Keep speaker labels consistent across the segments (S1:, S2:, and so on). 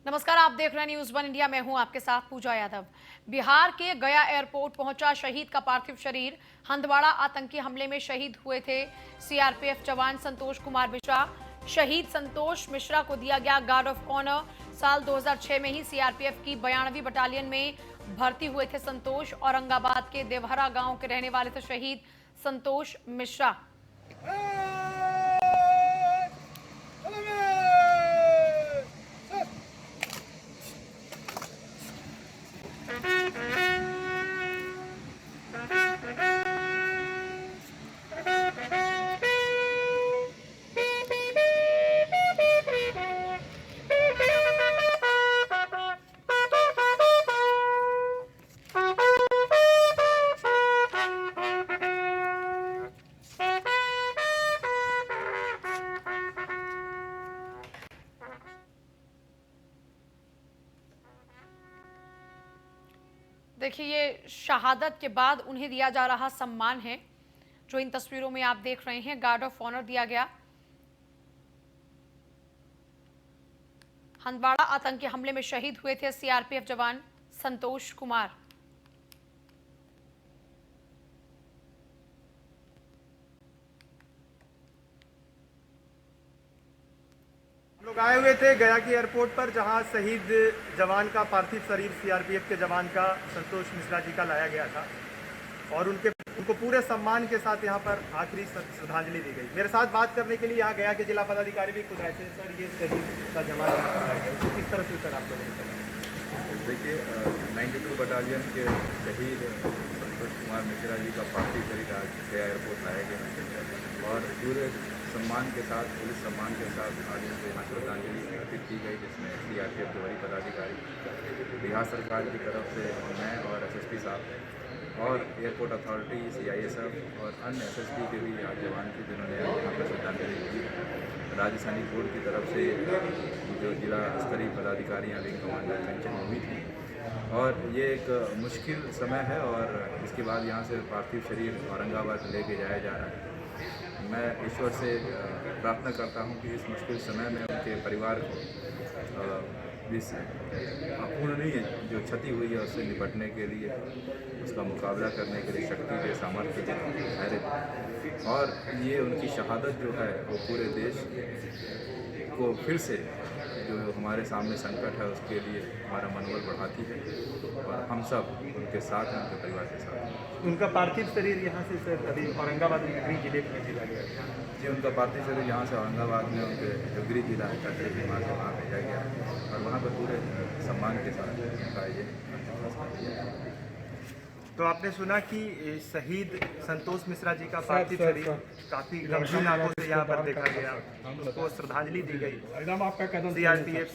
S1: नमस्कार, आप देख रहे हैं न्यूज वन इंडिया। मैं हूं आपके साथ पूजा यादव। बिहार के गया एयरपोर्ट पहुंचा शहीद का पार्थिव शरीर। हंदवाड़ा आतंकी हमले में शहीद हुए थे सीआरपीएफ जवान संतोष कुमार मिश्रा। शहीद संतोष मिश्रा को दिया गया गार्ड ऑफ ऑनर। साल 2006 में ही सीआरपीएफ की 92वीं बटालियन में भर्ती हुए थे संतोष। औरंगाबाद के देवहरा गांव के रहने वाले थे शहीद संतोष मिश्रा। देखिए, ये शहादत के बाद उन्हें दिया जा रहा सम्मान है जो इन तस्वीरों में आप देख रहे हैं। गार्ड ऑफ ऑनर दिया गया। हंदवाड़ा आतंकी हमले में शहीद हुए थे सीआरपीएफ जवान संतोष कुमार।
S2: लोग आए हुए थे गया के एयरपोर्ट पर, जहां शहीद जवान का पार्थिव शरीर सीआरपीएफ के जवान का संतोष मिश्रा जी का लाया गया था और उनको पूरे सम्मान के साथ यहां पर आखिरी श्रद्धांजलि दी गई। मेरे साथ बात करने के लिए यहाँ गया के जिला पदाधिकारी भी खुद आए थे। सर, ये शहीद का जवान लाया गया, तो किस तरह से सर आप लोगों ने?
S3: देखिए, 92 बटालियन के शहीद संतोष कुमार मिश्रा जी का पार्थिव शरीर आज गया एयरपोर्ट लाया गया और पूरे सम्मान के साथ, पुलिस सम्मान के साथ आज उनको यहाँ श्रद्धांजलि अर्पित की गई, जिसमें सीआरपीएफ के वरीय पदाधिकारी, बिहार सरकार की तरफ से मैं और एसएसपी साहब और एयरपोर्ट अथॉरिटी, सीआईएसएफ और अन्य एसएसपी के भी आज जवान थे जिन्होंने यहाँ पर श्रद्धांजलि दी। राज्य सैनिक बोर्ड की तरफ से जो जिला स्तरीय पदाधिकारी यहाँ विंग कमांडर कंचन हुई थी और ये एक मुश्किल समय है और इसके बाद यहाँ से पार्थिव शरीर औरंगाबाद लेके जाया जा रहा है। मैं ईश्वर से प्रार्थना करता हूँ कि इस मुश्किल समय में उनके परिवार को इस अपूर्णीय जो क्षति हुई है उससे निपटने के लिए, उसका मुकाबला करने के लिए शक्ति दे, सामर्थ्य दे, धैर्य दे और ये उनकी शहादत जो है वो पूरे देश को फिर से जो हमारे सामने संकट है उसके लिए हमारा मनोबल बढ़ाती है और हम सब उनके साथ हैं, उनके परिवार के साथ हैं।
S2: उनका पार्थिव शरीर यहाँ से सर अभी औरंगाबाद में गृह जिले में भेजा गया
S3: जी, उनका पार्थिव शरीर यहाँ से औरंगाबाद में उनके जो गृह जिला है कटरे की माँ से वहाँ भेजा गया और वहाँ पर पूरे सम्मान के साथ उनका ये
S2: तो आपने सुना कि शहीद संतोष मिश्रा जी का पार्थिव शरीर काफी गंभीर आंखों से यहाँ पर देखा गया, उनको श्रद्धांजलि दी गई। सीआरपीएफ,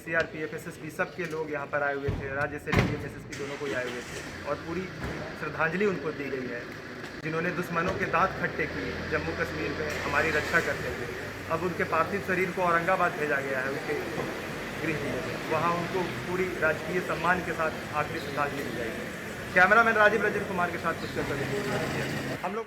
S2: सीआरपीएफ, एसएसपी सबके लोग यहाँ पर आए हुए थे, राज्य से डीएम एसएसपी दोनों को आए हुए थे और पूरी श्रद्धांजलि उनको दी गई है जिन्होंने दुश्मनों के दांत खट्टे किए जम्मू कश्मीर में हमारी रक्षा करते हुए। अब उनके पार्थिव शरीर को औरंगाबाद भेजा गया है उनके गृह जिले में, वहाँ उनको पूरी राजकीय सम्मान के साथ आखिरी श्रद्धांजलि दी जाएगी। कैमरामैन राजीव रंजन कुमार के साथ पुष्कर हम लोग।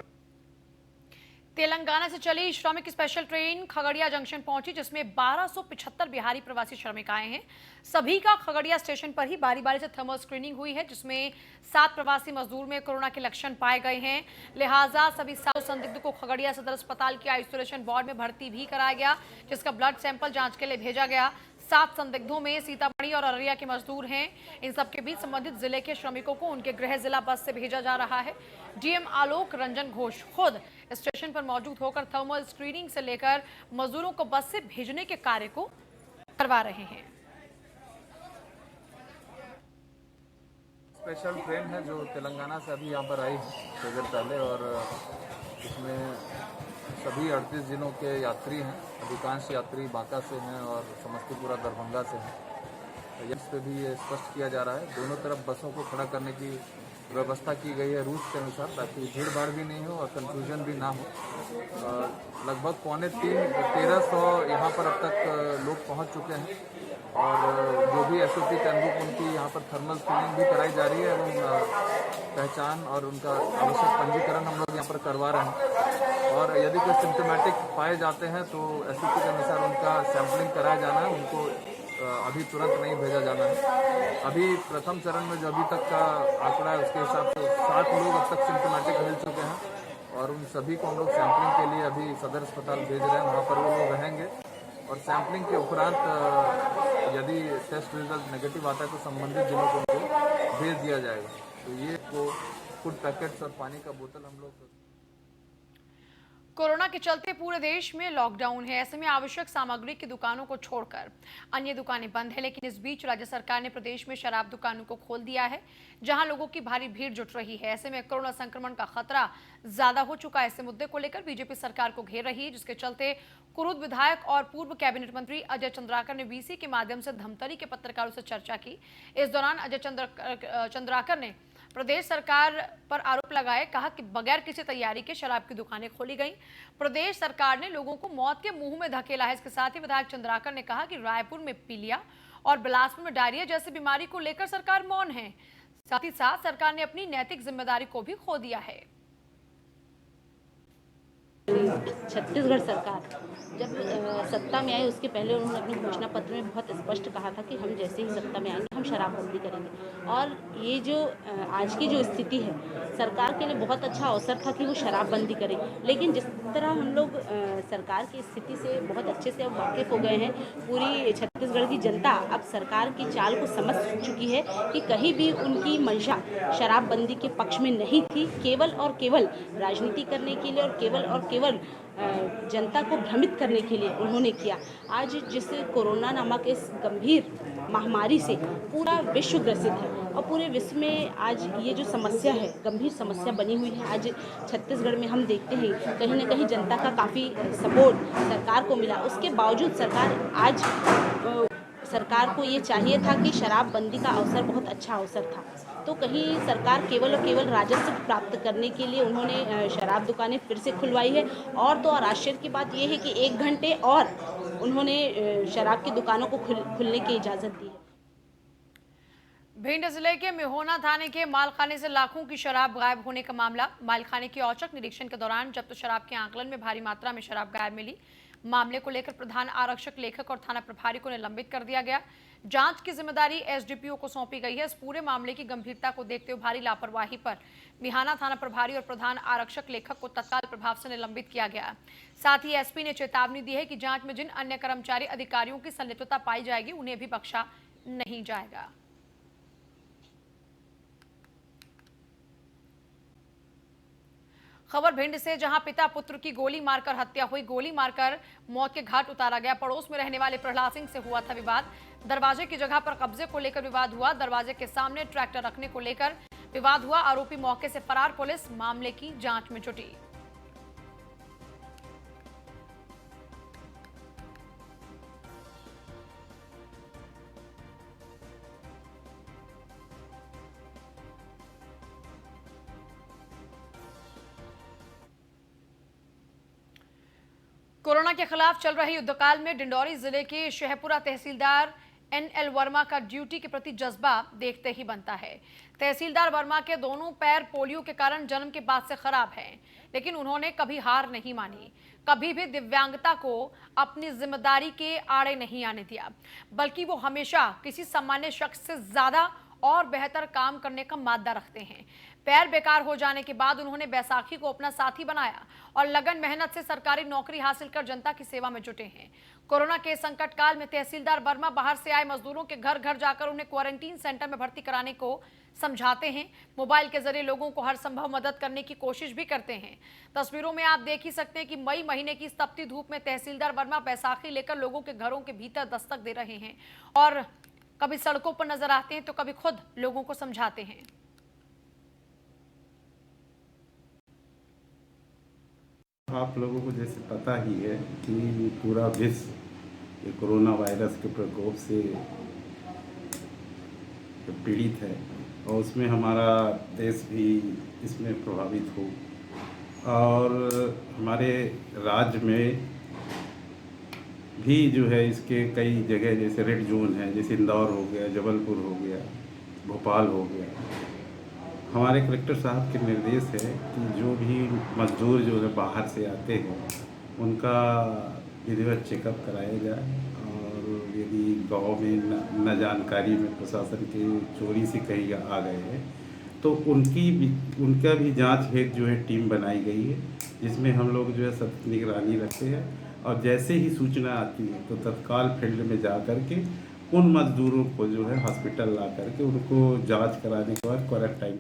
S1: तेलंगाना से चली श्रमिक स्पेशल ट्रेन खगड़िया जंक्शन पहुंची, जिसमें 1275 बिहारी प्रवासी श्रमिक आए हैं। सभी का खगड़िया स्टेशन पर ही बारी बारी से थर्मल स्क्रीनिंग हुई है, जिसमें 7 प्रवासी मजदूर में कोरोना के लक्षण पाए गए हैं। लिहाजा सभी 7 संदिग्ध को खगड़िया सदर अस्पताल के आइसोलेशन वार्ड में भर्ती भी कराया गया, जिसका ब्लड सैंपल जांच के लिए भेजा गया। 7 संदिग्धों में सीतामढ़ी और अररिया के मजदूर हैं। इन सबके बीच संबंधित जिले के श्रमिकों को उनके गृह जिला बस से भेजा जा रहा है। डीएम आलोक रंजन घोष खुद स्टेशन पर मौजूद होकर थर्मल स्क्रीनिंग से लेकर मजदूरों को बस से भेजने के कार्य को करवा रहे हैं।
S4: स्पेशल ट्रेन है जो तेलंगाना से अभी यहाँ पर आई थोड़ी देर पहले और इसमें सभी 38 जिलों के यात्री हैं। अधिकांश यात्री बांका से हैं और समस्तीपुर और दरभंगा से हैं। इस पे भी ये स्पष्ट किया जा रहा है, दोनों तरफ बसों को खड़ा करने की व्यवस्था की गई है रूट के अनुसार, ताकि भीड़ भाड़ भी नहीं हो और कंफ्यूजन भी ना हो। लगभग 1350 यहाँ पर अब तक लोग पहुँच चुके हैं और जो भी एसओपी के अनुरूप उनकी यहाँ पर थर्मल स्क्रीनिंग भी कराई जा रही है एवं पहचान और उनका आवश्यक पंजीकरण हम लोग यहाँ पर करवा रहे हैं। और यदि कोई सिम्टोमेटिक पाए जाते हैं तो एसओपी के अनुसार उनका सैंपलिंग कराया जाना है, उनको अभी तुरंत नहीं भेजा जाना है। अभी प्रथम चरण में जो अभी तक का आंकड़ा है उसके हिसाब से 7 लोग अब तक सिम्टोमेटिक मिल चुके हैं और उन सभी को हम लोग सैंपलिंग के लिए अभी सदर अस्पताल भेज रहे हैं। वहाँ पर वो लोग रहेंगे और सैंपलिंग के उपरांत यदि टेस्ट रिजल्ट नेगेटिव आता है तो संबंधित जिलों को उनको भेज दिया जाएगा। तो ये को फूड पैकेट्स और पानी का बोतल हम लोग
S1: कोरोना के चलते पूरे देश में लॉकडाउन है। ऐसे में आवश्यक सामग्री की दुकानों को छोड़कर अन्य दुकानें बंद है, लेकिन इस बीच राज्य सरकार ने प्रदेश में शराब दुकानों को खोल दिया है, जहां लोगों की भारी भीड़ जुट रही है। ऐसे में कोरोना संक्रमण का खतरा ज्यादा हो चुका है। ऐसे मुद्दे को लेकर बीजेपी सरकार को घेर रही है, जिसके चलते कुरुद विधायक और पूर्व कैबिनेट मंत्री अजय चंद्राकर ने वीसी के माध्यम से धमतरी के पत्रकारों से चर्चा की। इस दौरान अजय चंद्राकर ने प्रदेश सरकार पर आरोप लगाए, कहा कि बगैर किसी तैयारी के शराब की दुकानें खोली गई। प्रदेश सरकार ने लोगों को मौत के मुंह में धकेला है। इसके साथ ही विधायक चंद्राकर ने कहा कि रायपुर में पीलिया और बिलासपुर में डायरिया जैसी बीमारी को लेकर सरकार मौन है। साथ ही साथ सरकार ने अपनी नैतिक जिम्मेदारी को भी खो दिया है।
S5: छत्तीसगढ़ सरकार जब सत्ता में आई उसके पहले उन्होंने अपने घोषणा पत्र में बहुत स्पष्ट कहा था कि हम जैसे ही सत्ता में आएंगे हम शराबबंदी करेंगे। और ये जो आज की जो स्थिति है, सरकार के लिए बहुत अच्छा अवसर था कि वो शराबबंदी करें, लेकिन जिस तरह हम लोग सरकार की स्थिति से बहुत अच्छे से अब वाकिफ हो गए हैं, पूरी छत्तीसगढ़ की जनता अब सरकार की चाल को समझ चुकी है कि कहीं भी उनकी मंशा शराबबंदी के पक्ष में नहीं थी। केवल और केवल राजनीति करने के लिए और केवल जनता को भ्रमित करने के लिए उन्होंने किया। आज जिस कोरोना नामक इस गंभीर महामारी से पूरा विश्व ग्रसित है और पूरे विश्व में आज ये जो समस्या है, गंभीर समस्या बनी हुई है, आज छत्तीसगढ़ में हम देखते हैं कहीं ना कहीं जनता का काफ़ी सपोर्ट सरकार को मिला। उसके बावजूद सरकार को ये चाहिए था कि शराबबंदी का अवसर बहुत अच्छा अवसर था, तो कहीं सरकार केवल और केवल राजस्व प्राप्त करने के लिए उन्होंने शराब दुकानें फिर से खुलवाई है। और तो और आश्चर्य की बात यह है कि 1 घंटे और उन्होंने शराब की दुकानों को खुलने की इजाज़त दी है।
S1: भिंड जिले के मिहोना थाने के मालखाने से लाखों की शराब गायब होने का मामला। मालखाने के औचक निरीक्षण के दौरान जब्त शराब के आकलन में भारी मात्रा में शराब गायब मिली। मामले को लेकर प्रधान आरक्षक लेखक और थाना प्रभारी को निलंबित कर दिया गया। जांच की जिम्मेदारी एसडीपीओ को सौंपी गई है। इस पूरे मामले की गंभीरता को देखते हुए भारी लापरवाही पर मिहाना थाना प्रभारी और प्रधान आरक्षक लेखक को तत्काल प्रभाव से निलंबित किया गया। साथ ही एसपी ने चेतावनी दी है कि जांच में जिन अन्य कर्मचारी अधिकारियों की संलिप्तता पाई जाएगी उन्हें भी बख्शा नहीं जाएगा। खबर भिंड से, जहां पिता पुत्र की गोली मारकर हत्या हुई। गोली मारकर मौत के घाट उतारा गया। पड़ोस में रहने वाले प्रहलाद सिंह से हुआ था विवाद। दरवाजे की जगह पर कब्जे को लेकर विवाद हुआ। दरवाजे के सामने ट्रैक्टर रखने को लेकर विवाद हुआ। आरोपी मौके से फरार। पुलिस मामले की जांच में जुटी। कोरोना के खिलाफ चल रहे युद्धकाल में डिंडौरी जिले के शहपुरा तहसीलदार एनएल वर्मा का ड्यूटी के प्रति जज्बा देखते ही बनता है। तहसीलदार वर्मा के दोनों पैर पोलियो के कारण जन्म के बाद से खराब हैं, लेकिन उन्होंने कभी हार नहीं मानी, कभी भी दिव्यांगता को अपनी जिम्मेदारी के आड़े नहीं आने दिया, बल्कि वो हमेशा किसी सामान्य शख्स से ज्यादा और बेहतर काम करने का मादा रखते हैं। पैर बेकार हो जाने के बाद उन्होंने बैसाखी को अपना साथी बनाया और लगन मेहनत से सरकारी नौकरी हासिल कर जनता की सेवा में जुटे हैं। कोरोना के संकट काल में तहसीलदार वर्मा बाहर से आए मजदूरों के घर घर जाकर उन्हें क्वारंटीन सेंटर में भर्ती कराने को समझाते हैं। मोबाइल के जरिए लोगों को हर संभव मदद करने की कोशिश भी करते हैं। तस्वीरों में आप देख ही सकते हैं कि मई महीने की इस तपती धूप में तहसीलदार वर्मा बैसाखी लेकर लोगों के घरों के भीतर दस्तक दे रहे हैं और कभी सड़कों पर नजर आते हैं तो कभी खुद लोगों को समझाते हैं।
S6: आप लोगों को जैसे पता ही है कि पूरा विश्व कोरोना वायरस के प्रकोप से पीड़ित है और उसमें हमारा देश भी इसमें प्रभावित हो और हमारे राज्य में भी जो है इसके कई जगह जैसे रेड जोन है, जैसे इंदौर हो गया, जबलपुर हो गया, भोपाल हो गया। हमारे कलेक्टर साहब के निर्देश है कि जो भी मजदूर जो है बाहर से आते हैं उनका विधिवत चेकअप कराया जाए और यदि गांव में न जानकारी में प्रशासन के चोरी से कहीं आ गए हैं तो उनका भी जांच हेतु जो है टीम बनाई गई है, जिसमें हम लोग जो है सतत निगरानी रखते हैं और जैसे ही सूचना आती है तो तत्काल फील्ड में जा कर के उन मजदूरों को जो है हॉस्पिटल ला करके उनको जांच कराने के बाद क्वारंटाइन